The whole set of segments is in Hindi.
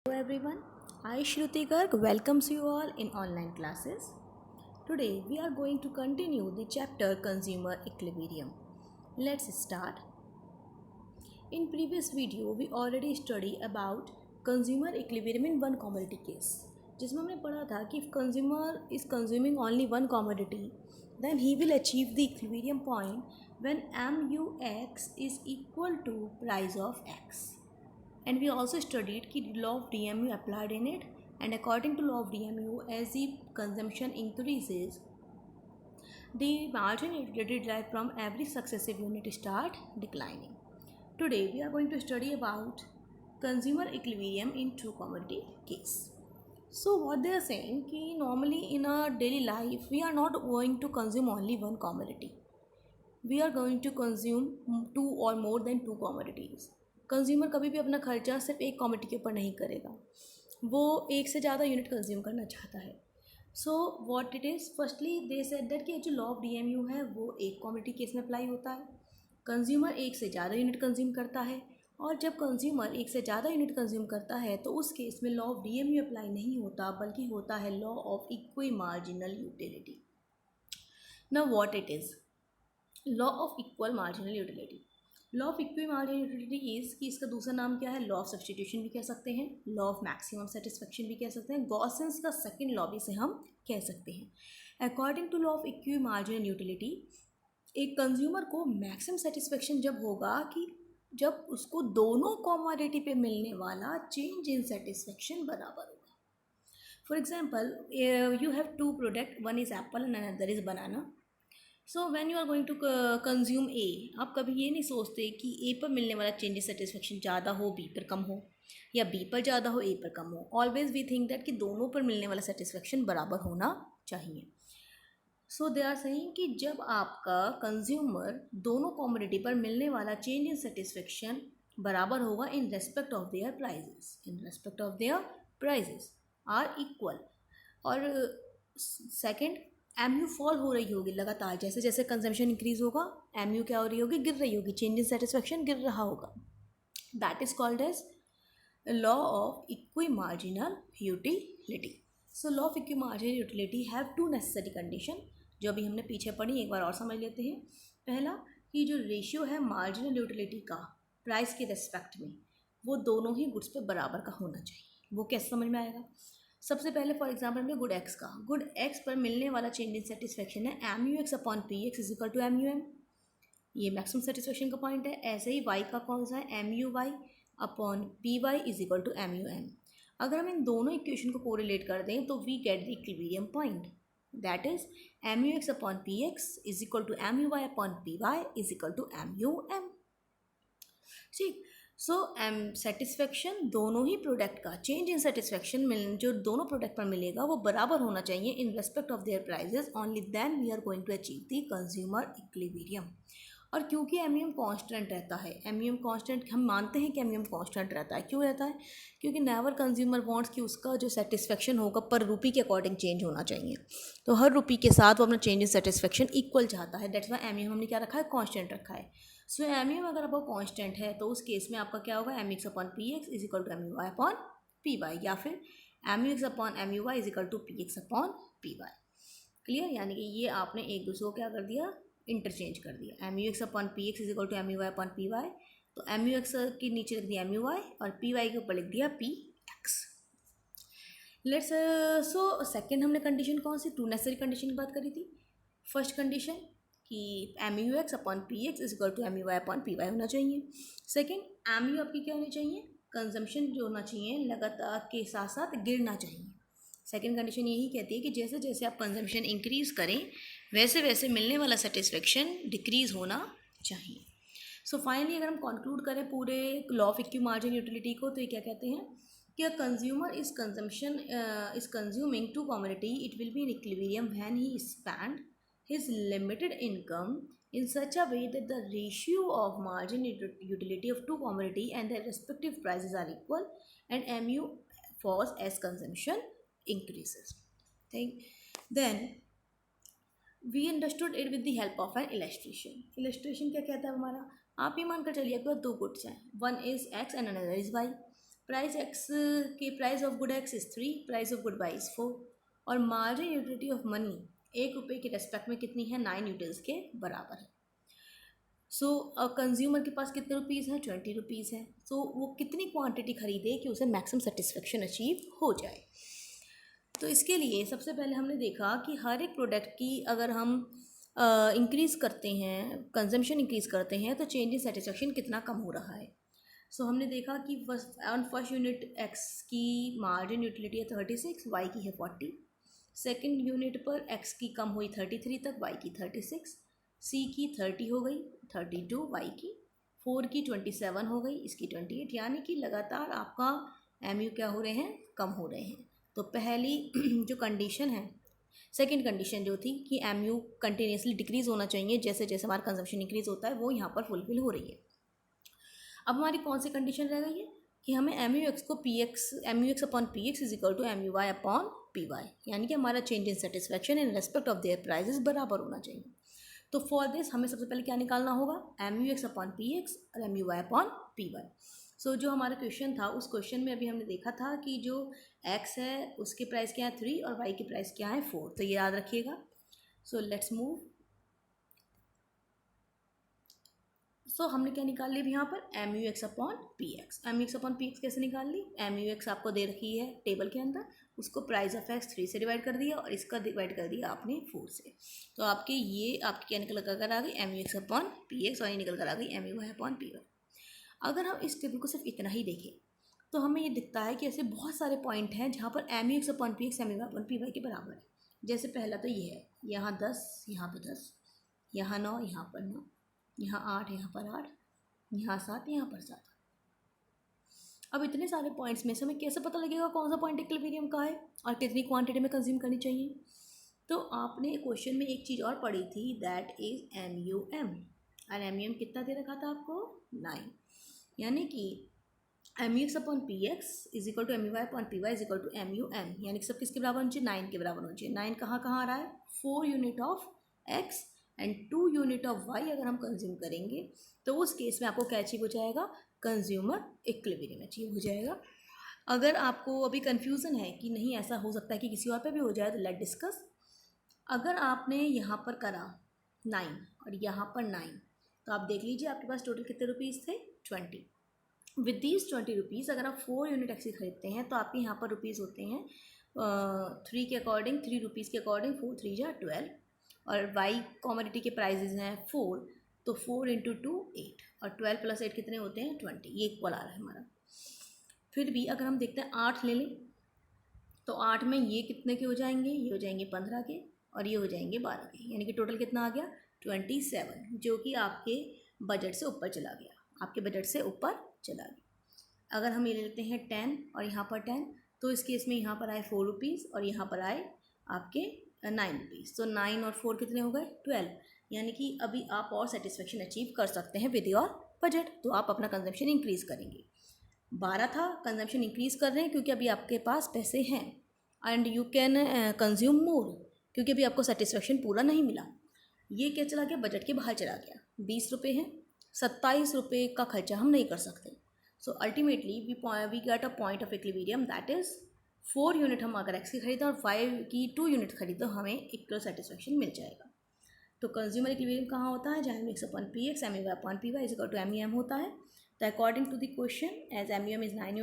Hello everyone, I Shruti Garg welcomes you all in online classes. Today we are going to continue the chapter Consumer Equilibrium. Let's start. In previous video we already studied about consumer equilibrium in one commodity case, जिसमें हमने पढ़ा था कि if consumer is consuming only one commodity then he will achieve the equilibrium point when MUX is equal to price of X. And we also studied कि law of DMU applied in it, and according to law of DMU, as the consumption increases, the margin utility derived from every successive unit start declining. Today we are going to study about consumer equilibrium in two commodity case. So what they are saying कि normally in our daily life we are not going to consume only one commodity. We are going to consume two or more than two commodities. Consumer कभी भी अपना खर्चा सिर्फ एक कॉमोडिटी के ऊपर नहीं करेगा, वो एक से ज़्यादा यूनिट कंज्यूम करना चाहता है. So what it is, firstly they said that कि जो लॉ ऑफ डीएमयू है वो एक कॉमोडिटी केस में अप्लाई होता है. कंज्यूमर एक से ज़्यादा यूनिट कंज्यूम करता है, और जब कंज्यूमर एक से ज़्यादा यूनिट कंज्यूम करता है तो उस केस में लॉ ऑफ डीएमयू अप्लाई नहीं होता, बल्कि होता है law of equi marginal utility. Now what it is law of equal marginal utility. Law of equi marginal utility is कि इसका दूसरा नाम क्या है, लॉ ऑफ सब्स्टिट्यूशन भी कह सकते हैं, लॉ ऑफ मैक्सिमम सेटिस्फेक्शन भी कह सकते हैं, गॉसेंस का सेकंड लॉ भी से हम कह सकते हैं. According to law of equi marginal utility, एक कंज्यूमर को मैक्सिमम सेटिस्फेक्शन जब होगा कि जब उसको दोनों कॉमोडिटी पे मिलने वाला चेंज इन सेटिस्फेक्शन बराबर होगा. For example, you have two product, one is apple and another is banana. So when you are going to consume a, आप कभी ये नहीं सोचते कि ए पर मिलने वाला चेंज इन सेटिस्फेक्शन ज़्यादा हो, बी पर कम हो, या बी पर ज़्यादा हो, ए पर कम हो. ऑलवेज वी थिंक दैट कि दोनों पर मिलने वाला सेटिस्फेक्शन बराबर होना चाहिए. सो दे आर सेइंग कि जब आपका कंज्यूमर दोनों कॉमोडिटी पर मिलने वाला चेंज इन सेटिस्फेक्शन बराबर होगा in respect of their prices are equal. और सेकेंड, एम यू फॉल हो रही होगी लगातार, जैसे जैसे कंजम्पशन इंक्रीज होगा एम यू क्या हो रही होगी, गिर रही होगी, चेंज इन सेटिस्फेक्शन गिर रहा होगा. That is called as law of equi marginal utility. So law of equi marginal utility have two necessary condition, जो अभी हमने पीछे पढ़ी, एक बार और समझ लेते हैं. पहला कि जो रेशियो है मार्जिनल यूटिलिटी का प्राइस के रेस्पेक्ट में, वो दोनों ही गुड्स पे बराबर का होना चाहिए. वो कैसे समझ में आएगा? सबसे पहले फॉर एग्जाम्पल हमने गुड एक्स का, गुड एक्स पर मिलने वाला चेंज इन सेटिस्फेक्शन है M U X upon P X is equal to M U M. ये मैक्सिमम सेटिस्फेक्शन का पॉइंट है. ऐसे ही वाई का कौन सा है, M U Y upon P Y is equal to M U M. अगर हम इन दोनों इक्वेशन को कोरिलेट कर दें तो we get the equilibrium point, that is M U X upon P X is equal to M U Y upon P Y is equal to M U M. ठीक. सो सेटिस्फेक्शन दोनों ही प्रोडक्ट का चेंज इन सेटिस्फेक्शन मिल जो दोनों प्रोडक्ट पर मिलेगा वो बराबर होना चाहिए in respect of their prices. Only then we are going to achieve the consumer equilibrium. और क्योंकि एम यू एम कॉन्स्टेंट रहता है, एम यू एम कॉन्स्टेंट हम मानते हैं कि एम यू एम कॉन्स्टेंट रहता है. क्यों रहता है? क्योंकि नेवर कंज्यूमर वांट्स कि उसका जो सेटिस्फेक्शन होगा पर रुपी के अकॉर्डिंग चेंज होना चाहिए. तो हर रुपी के साथ वो अपना चेंज इन सेटिस्फेक्शन इक्वल चाहता है. That's why M U M हमने क्या रखा है, कॉन्स्टेंट रखा है. सो एम यू अगर आपका कॉन्स्टेंट है तो उस केस में आपका क्या होगा, M X upon P X is equal to M U Y upon P Y, या फिर M U X upon M U Y is equal to P X upon P Y. Clear? यानी कि ये आपने एक दूसरे को क्या कर दिया, इंटरचेंज कर दिया. M U X upon P X is equal to M U Y upon P Y, तो एम यू एक्स के नीचे लिख दिया एम यू वाई और पी वाई के ऊपर लिख दिया P X. Let's so second हमने कंडीशन कौन सी, टू नेसेसरी कंडीशन की बात करी थी. फर्स्ट कंडीशन कि M U X upon P X is equal to M U Y upon P Y होना चाहिए. सेकेंड, एम यू आपकी क्या होनी चाहिए, कंजम्पशन जो होना चाहिए लगातार के साथ साथ गिरना चाहिए. सेकेंड कंडीशन यही कहती है कि जैसे जैसे आप कंजम्पशन इंक्रीज़ करें वैसे वैसे मिलने वाला सेटिस्फेक्शन डिक्रीज़ होना चाहिए. सो फाइनली अगर हम कंक्लूड करें पूरे law of equi margin utility को, तो ये क्या कहते हैं कि a consumer is consuming two commodity it will be in equilibrium when he spend his limited income in such a way that the ratio of margin utility of two commodity and their respective prices are equal and mu falls as consumption increases. Then we understood it with the help of an illustration. Illustration क्या कहता है हमारा, आप ये मानकर चलिए आपके पास दो गुड्स हैं, one is X and another is Y. Price X की price of good X is 3, price of good Y is 4, और मार्जिन यूटिलिटी ऑफ मनी 1 रुपये के रेस्पेक्ट में कितनी है, 9 यूटिल्स के बराबर है। सो कंज्यूमर के पास कितने रुपीज़ हैं, 20 रुपीज़ है। सो वो कितनी क्वांटिटी खरीदे कि उसे मैक्सिमम सेटिस्फेक्शन अचीव हो जाए। तो इसके लिए सबसे पहले हमने देखा कि हर एक प्रोडक्ट की अगर हम इंक्रीज़ करते हैं, कंजम्पशन इंक्रीज़ करते हैं, तो चेंज इन सेटिस्फेक्शन कितना कम हो रहा है। सो हमने देखा कि फर्स्ट यूनिट एक्स की मार्जिन यूटिलिटी है 36, वाई की है 40। सेकेंड यूनिट पर एक्स की कम हुई 33 तक, वाई की 36, सी की 30 हो गई, 32 वाई की, 4 की 27 हो गई, इसकी 28, यानी कि लगातार आपका एमयू क्या हो रहे हैं, कम हो रहे हैं। तो पहली जो कंडीशन है, सेकंड कंडीशन जो थी कि एमयू कंटिन्यूसली डिक्रीज़ होना चाहिए जैसे जैसे हमारा कंजम्पशन इंक्रीज़ होता है, वो यहाँ पर फुलफिल हो रही है। अब हमारी कौन सी कंडीशन रह गई है कि हमें एम यू एक्स को P X, M U X upon P X is equal to M U Y upon P Y, यानी कि हमारा change in satisfaction in respect of their prices बराबर होना चाहिए। तो फॉर दिस हमें सबसे पहले क्या निकालना होगा, M U X upon P X और M U Y upon P Y. So जो हमारा क्वेश्चन था, उस क्वेश्चन में अभी हमने देखा था कि जो एक्स है उसके प्राइस क्या है 3 और वाई की प्राइस क्या है 4, तो ये याद रखिएगा। So let's move. सो हमने क्या निकाल ली यहाँ पर, M U X upon P X. M U X upon P X कैसे निकाल ली, एम यू एक्स आपको दे रखी है टेबल के अंदर, उसको प्राइस ऑफ एक्स 3 से डिवाइड कर दिया और इसका डिवाइड कर दिया आपने 4 से। तो आपके ये आपकी क्या निकल कर आ गई, M U X upon P X, और ये निकल कर आ गई M U Y upon P Y. अगर हम इस टेबल को सिर्फ इतना ही देखें तो हमें ये दिखता है कि ऐसे बहुत सारे पॉइंट हैं जहाँ पर M U X upon P X M U Y upon P Y के बराबर है। जैसे पहला तो ये है, यहाँ 10, यहाँ पर 10, यहाँ 9, यहाँ पर 9, यहाँ 8, यहाँ पर 8, यहाँ 7, यहाँ पर 7। अब इतने सारे पॉइंट्स में से हमें कैसे पता लगेगा कौन सा पॉइंट इक्विलिब्रियम का है और कितनी क्वांटिटी में कंज्यूम करनी चाहिए। तो आपने क्वेश्चन में एक चीज़ और पढ़ी थी, that is M U M, और एम यू एम कितना दे रखा था आपको, 9, यानी कि M U X upon P X is equal to M U Y upon P Y is equal to M U M, यानी कि सब किसके बराबर होना चाहिए, 9 के बराबर होना चाहिए। 9 कहाँ कहाँ आ रहा है, 4 unit of X and 2 unit of Y अगर हम कंज्यूम करेंगे तो उस केस में आपको क्या अचीव हो जाएगा, कंज्यूमर इक्विलिब्रियम अचीव हो जाएगा। अगर आपको अभी कन्फ्यूज़न है कि नहीं ऐसा हो सकता है कि किसी और पे भी हो जाए, तो लेट डिस्कस। अगर आपने यहाँ पर करा 9 और यहाँ पर 9, तो आप देख लीजिए आपके पास टोटल कितने रुपीज़ थे, 20। विद दीज 20 रुपीज़ अगर आप 4 यूनिट एक्सी खरीदते हैं तो आपके यहाँ पर रुपीज़ होते हैं 3 के अकॉर्डिंग, 3 रुपीज़ के अकॉर्डिंग 4 3 जा 12, और वाई कॉमोडिटी के प्राइजेज हैं 4, तो 4 इंटू 2 8, और 12 प्लस 8 कितने होते हैं 20, ये इक्वल आ रहा है हमारा। फिर भी अगर हम देखते हैं 8 ले लें तो 8 में ये कितने के हो जाएंगे, ये हो जाएंगे 15 के और ये हो जाएंगे 12 के, यानी कि टोटल कितना आ गया 27, जो कि आपके बजट से ऊपर चला गया, आपके बजट से ऊपर चला गया। अगर हम ये ले लेते हैं 10 और यहाँ पर 10, तो इस केस में यहाँ पर आए 4 रुपीज़ और यहाँ पर आए आपके 9 रुपीज़, तो 9 और 4 कितने हो गए 12, यानी कि अभी आप और सेटिस्फेक्शन अचीव कर सकते हैं विद योर बजट। तो आप अपना कंजम्पशन इंक्रीज़ करेंगे। 12 था, कंजम्पशन इंक्रीज़ कर रहे हैं क्योंकि अभी आपके पास पैसे हैं, and you can consume more, क्योंकि अभी आपको सेटिस्फेक्शन पूरा नहीं मिला। ये क्या चला गया, बजट के बाहर चला गया। 20 रुपये हैं, 27 रुपये का खर्चा हम नहीं कर सकते। So ultimately we get a point of equilibrium, that is 4 unit हम अगर एक्स की खरीदें और 5 की 2 यूनिट खरीदें, हमें इक्वल सेटिस्फेक्शन मिल जाएगा। तो कंज्यूमर इक्विलिब्रियम कहाँ होता है, जहाँ M X upon P X M U upon P Y is equal to M U M होता है। तो according to the question, as M U M is 9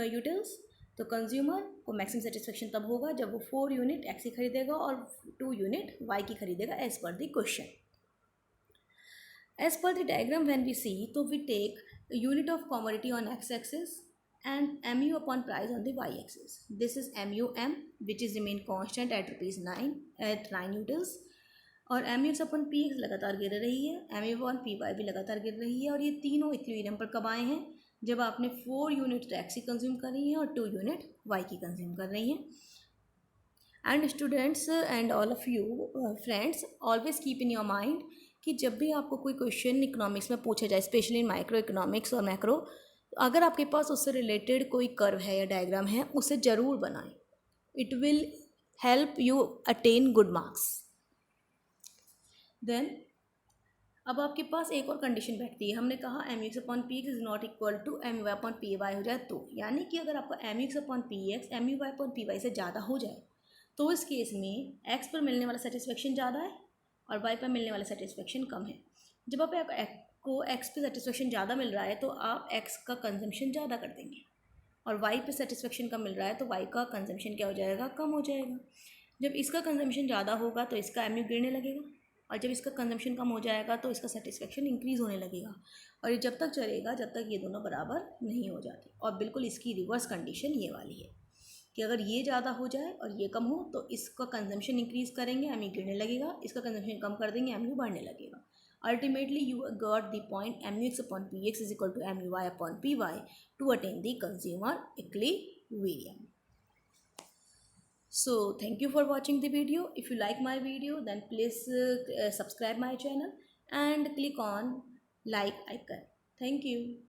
utils, तो कंज्यूमर को मैक्सिमम सेटिस्फेक्शन तब होगा जब वो 4 यूनिट एक्स की खरीदेगा और 2 यूनिट वाई की खरीदेगा, as per the question. As per the diagram when we see, तो we take unit of commodity on X axis and mu upon price on the y axis. This is MUM which is remain constant at ₹9 utils, और MUX upon PX लगातार गिर रही है, MU upon PY भी लगातार गिर रही है, और ये तीनों इक्विलिब्रियम पर कब आए हैं, जब आपने 4 यूनिट एक्स की कंज्यूम कर रही हैं और 2 यूनिट वाई की कंज्यूम कर रही हैं। And students and all of you friends, always keep in your mind कि जब भी आपको कोई क्वेश्चन इकोनॉमिक्स में पूछा जाए, स्पेशली इन माइक्रो इकोनॉमिक्स और मैक्रो, अगर आपके पास उससे रिलेटेड कोई कर्व है या डायग्राम है, उसे ज़रूर बनाएं। It will help you attain good marks. Then अब आपके पास एक और कंडीशन बैठती है, हमने कहा M U X upon P X is not equal to M U Y upon P Y हो जाए तो, यानी कि अगर आपका M U X upon P X M U Y upon P Y से ज़्यादा हो जाए तो इस केस में एक्स पर मिलने वाला सेटिस्फेक्शन ज़्यादा है और वाई पर मिलने वाला सेटिस्फेक्शन कम है। जब आप को एक्स पे सेटिस्फेक्शन ज़्यादा मिल रहा है तो आप एक्स का कंजम्पशन ज़्यादा कर देंगे, और वाई पे सेटिस्फेक्शन कम मिल रहा है तो वाई का कंजम्पशन क्या हो जाएगा, कम हो जाएगा। जब इसका कंजम्पशन ज़्यादा होगा तो इसका एम यू गिरने लगेगा, और जब इसका कंजम्पशन कम हो जाएगा तो इसका सेटिस्फेक्शन इंक्रीज़ होने लगेगा, और ये जब तक चलेगा जब तक ये दोनों बराबर नहीं हो जाते। और बिल्कुल इसकी रिवर्स कंडीशन ये वाली है कि अगर ये ज़्यादा हो जाए और ये कम हो तो इसका कंजम्पशन इंक्रीज़ करेंगे, एम यू गिरने लगेगा, इसका कंजम्पशन कम कर देंगे, एम यू बढ़ने लगेगा। Ultimately, you got the point mux upon px is equal to my upon py to attain the consumer equilibrium. So, thank you for watching the video. If you like my video, then please subscribe my channel and click on like icon. Thank you.